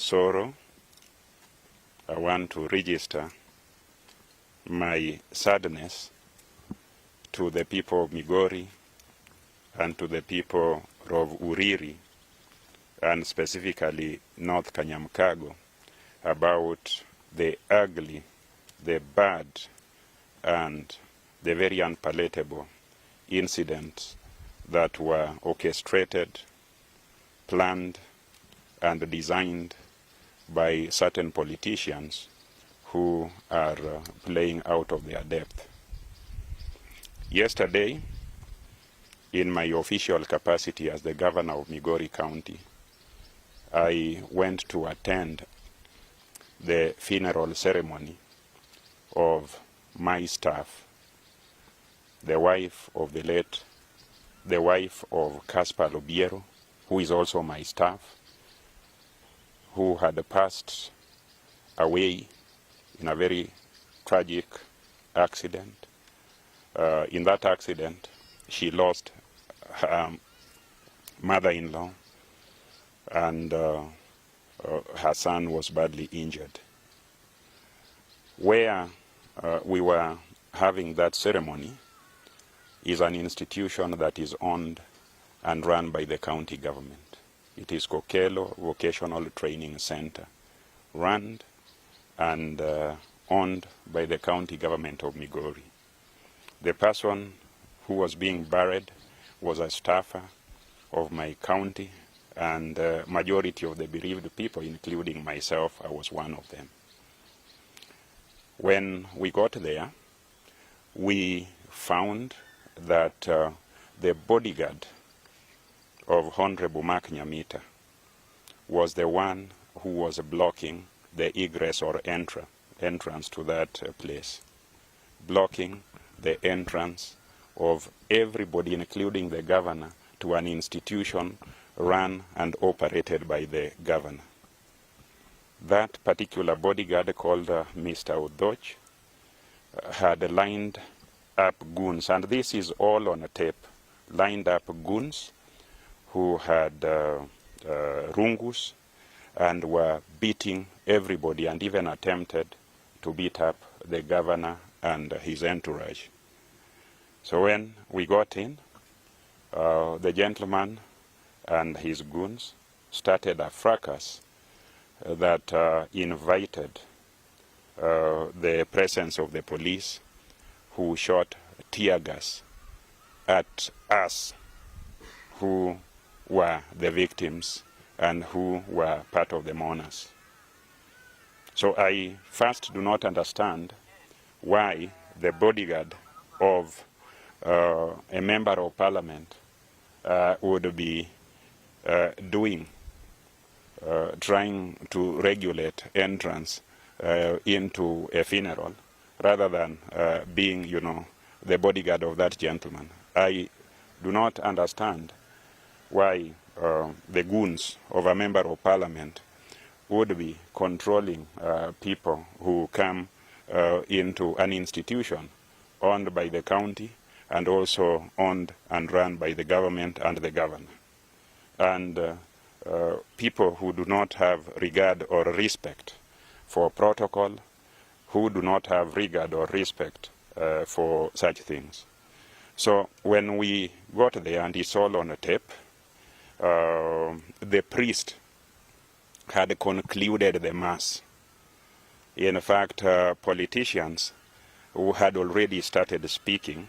sorrow, I want to register my sadness to the people of Migori and to the people of Uriri, and specifically North Kanyamkago, about the ugly, the bad, and the very unpalatable incidents that were orchestrated, planned, and designed by certain politicians who are playing out of their depth. Yesterday, in my official capacity as the governor of Migori County, I went to attend the funeral ceremony of my staff, the wife of Kaspal Obiero, who is also my staff, who had passed away in a very tragic accident. In that accident, she lost her mother-in-law, and her son was badly injured. Where we were having that ceremony is an institution that is owned and run by the county government. It is Ochilo Vocational Training Center, run and owned by the county government of Migori. The person who was being buried was a staffer of my county, and majority of the bereaved people, including myself, I was one of them. When we got there, we found that the bodyguard of Honorable Mark Nyamita was the one who was blocking the egress or entrance to that place, blocking the entrance of everybody, including the governor, to an institution run and operated by the governor. That particular bodyguard, called Mr. Odoch, had lined up goons, and this is all on a tape, lined up goons who had rungus and were beating everybody, and even attempted to beat up the governor and his entourage. So when we got in, the gentleman and his goons started a fracas that invited the presence of the police, who shot tear gas at us, who were the victims and who were part of the mourners. So I first do not understand why the bodyguard of a member of parliament would be trying to regulate entrance into a funeral, rather than being, the bodyguard of that gentleman. I do not understand why the goons of a member of parliament would be controlling people who come into an institution owned by the county and also owned and run by the government and the governor. And people who do not have regard or respect for protocol, who do not have regard or respect for such things. So when we got there, and it's all on a tape, the priest had concluded the mass. In fact, politicians who had already started speaking,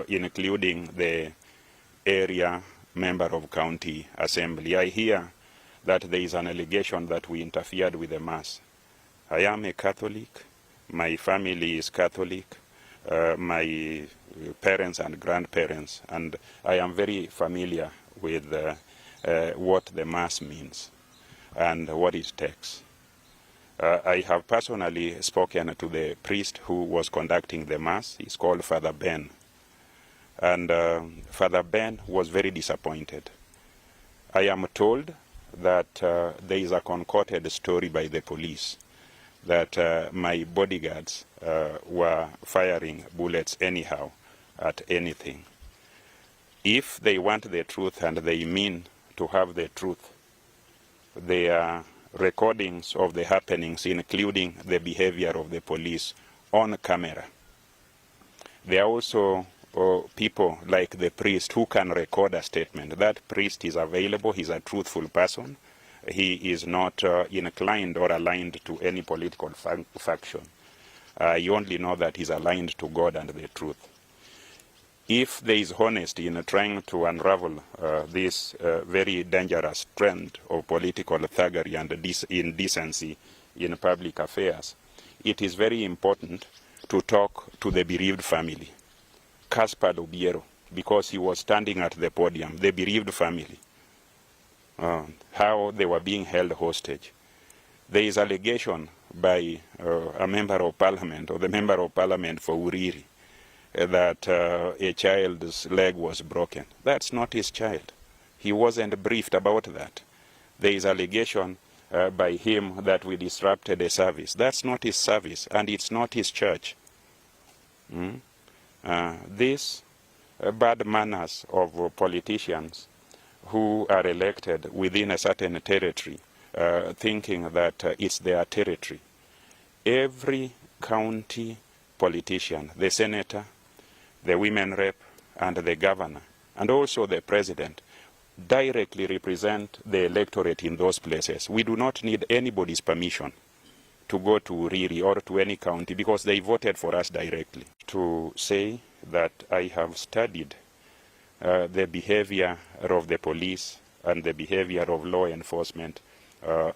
including the area member of county assembly. I hear that there is an allegation that we interfered with the mass. I am a Catholic, my family is Catholic, my parents and grandparents, and I am very familiar with what the mass means and what it takes. I have personally spoken to the priest who was conducting the mass. He's called Father Ben. And Father Ben was very disappointed. I am told that there is a concocted story by the police that my bodyguards were firing bullets anyhow at anything. If they want the truth and they mean to have the truth, their recordings of the happenings, including the behavior of the police, on camera. There are also people like the priest who can record a statement. That priest is available. He's a truthful person. He is not inclined or aligned to any political faction. You only know that he's aligned to God and the truth. If there is honesty in trying to unravel this very dangerous trend of political thuggery and indecency in public affairs, it is very important to talk to the bereaved family. Kaspal Obiero, because he was standing at the podium, the bereaved family, how they were being held hostage. There is allegation by a member of parliament, or the member of parliament for Uriri, that a child's leg was broken. That's not his child. He wasn't briefed about that. There is allegation by him that we disrupted a service. That's not his service, and it's not his church. These bad manners of politicians who are elected within a certain territory, thinking that it's their territory. Every county politician, the senator, the women rep, and the governor, and also the president, directly represent the electorate in those places. We do not need anybody's permission to go to Uriri or to any county because they voted for us directly. To say that I have studied the behavior of the police and the behavior of law enforcement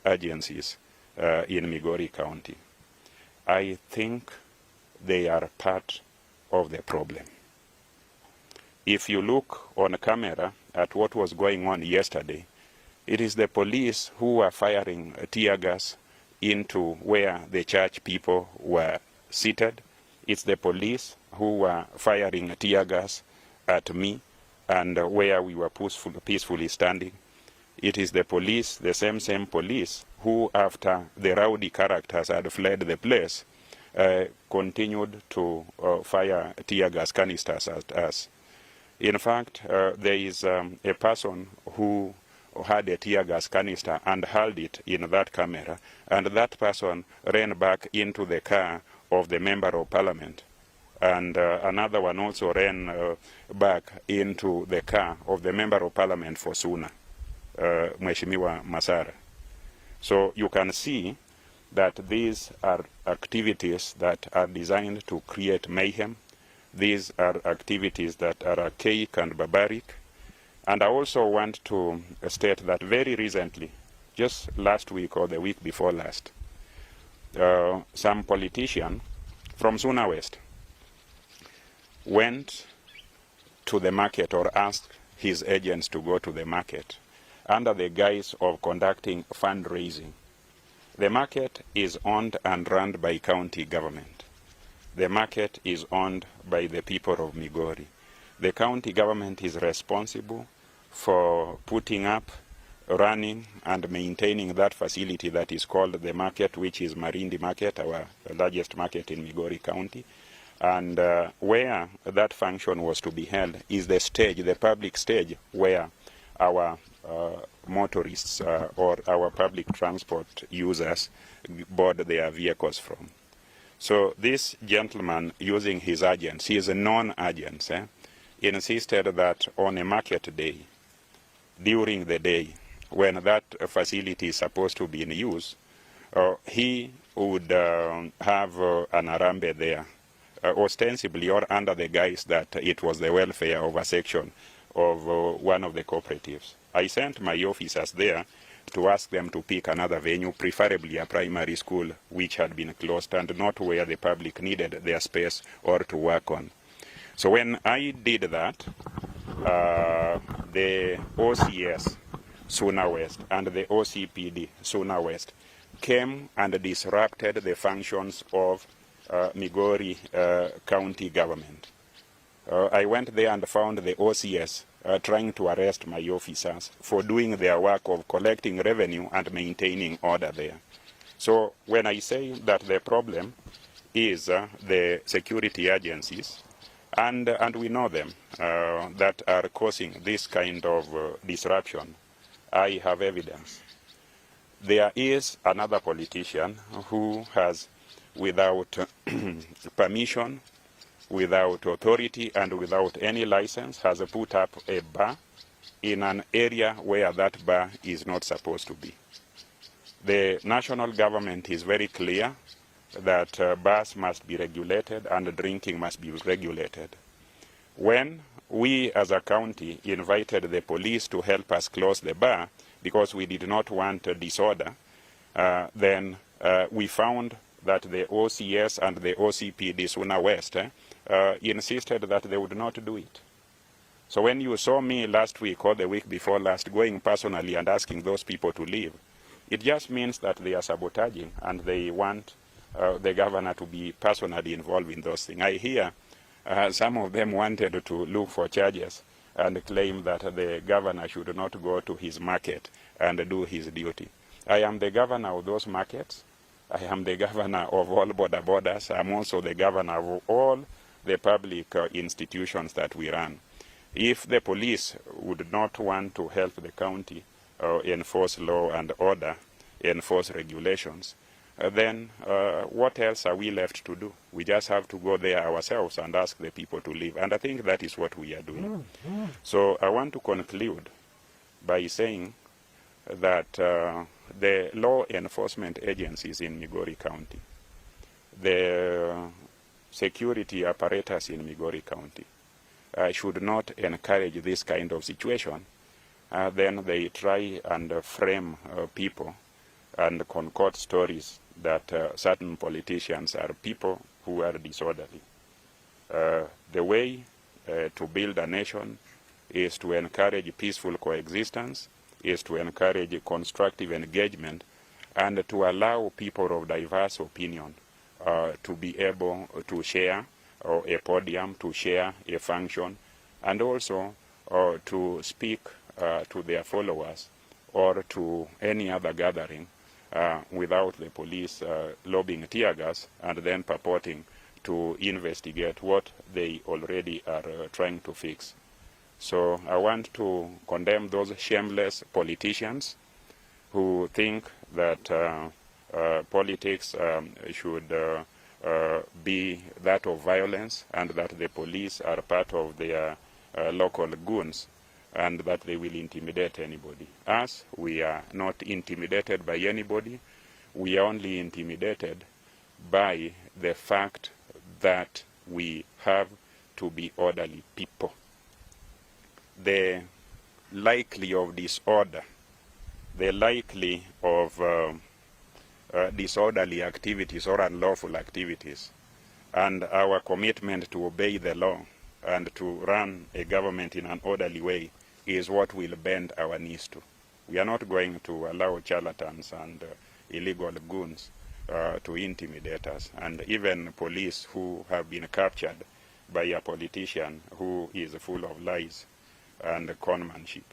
agencies in Migori County, I think they are part of the problem. If you look on camera at what was going on yesterday, it is the police who were firing tear gas into where the church people were seated. It's the police who were firing tear gas at me and where we were peacefully standing. It is the police, the same police, who after the rowdy characters had fled the place, continued to fire tear gas canisters at us. In fact, there is a person who had a tear gas canister and held it in that camera, and that person ran back into the car of the member of parliament, and another one also ran back into the car of the member of parliament for Suna, Mheshimiwa Masara. So you can see that these are activities that are designed to create mayhem. These are activities that are archaic and barbaric. And I also want to state that very recently, just last week or the week before last, some politician from Suna West went to the market or asked his agents to go to the market under the guise of conducting fundraising. The market is owned and run by county government. The market is owned by the people of Migori. The county government is responsible for putting up, running, and maintaining that facility that is called the market, which is Marindi Market, our largest market in Migori County. And where that function was to be held is the stage, the public stage, where our motorists or our public transport users board their vehicles from. So this gentleman, using his agents, he is a non-agent, insisted that on a market day, during the day, when that facility is supposed to be in use, he would have an arambe there, ostensibly or under the guise that it was the welfare of a section of one of the cooperatives. I sent my officers there to ask them to pick another venue, preferably a primary school which had been closed and not where the public needed their space or to work on. So when I did that, the OCS Suna West and the OCPD Suna West came and disrupted the functions of Migori county government. I went there and found the OCS trying to arrest my officers for doing their work of collecting revenue and maintaining order there. So when I say that the problem is the security agencies, and we know them, that are causing this kind of disruption, I have evidence. There is another politician who has, without permission, without authority, and without any license, has put up a bar in an area where that bar is not supposed to be. The national government is very clear that bars must be regulated and drinking must be regulated. When we as a county invited the police to help us close the bar because we did not want disorder, then we found that the OCS and the OCPD Suna West insisted that they would not do it. So when you saw me last week or the week before last going personally and asking those people to leave, it just means that they are sabotaging and they want the governor to be personally involved in those things. I hear some of them wanted to look for charges and claim that the governor should not go to his market and do his duty. I am the governor of those markets. I am the governor of all borders. I'm also the governor of all the public institutions that we run. If the police would not want to help the county enforce law and order, enforce regulations, then what else are we left to do? We just have to go there ourselves and ask the people to leave. And I think that is what we are doing. So I want to conclude by saying that the law enforcement agencies in Migori County, the security apparatus in Migori County, should not encourage this kind of situation. Then they try and frame people and concoct stories that certain politicians are people who are disorderly. The way to build a nation is to encourage peaceful coexistence, is to encourage constructive engagement, and to allow people of diverse opinion to be able to share a podium, to share a function, and also to speak to their followers or to any other gathering without the police lobbing tear gas and then purporting to investigate what they already are trying to fix. So I want to condemn those shameless politicians who think that politics should be that of violence and that the police are part of their local goons and that they will intimidate anybody. Us, we are not intimidated by anybody. We are only intimidated by the fact that we have to be orderly people. The likely of disorder, the likely of disorderly activities or unlawful activities, and our commitment to obey the law and to run a government in an orderly way is what will bend our knees to. We are not going to allow charlatans and illegal goons to intimidate us, and even police who have been captured by a politician who is full of lies and conmanship.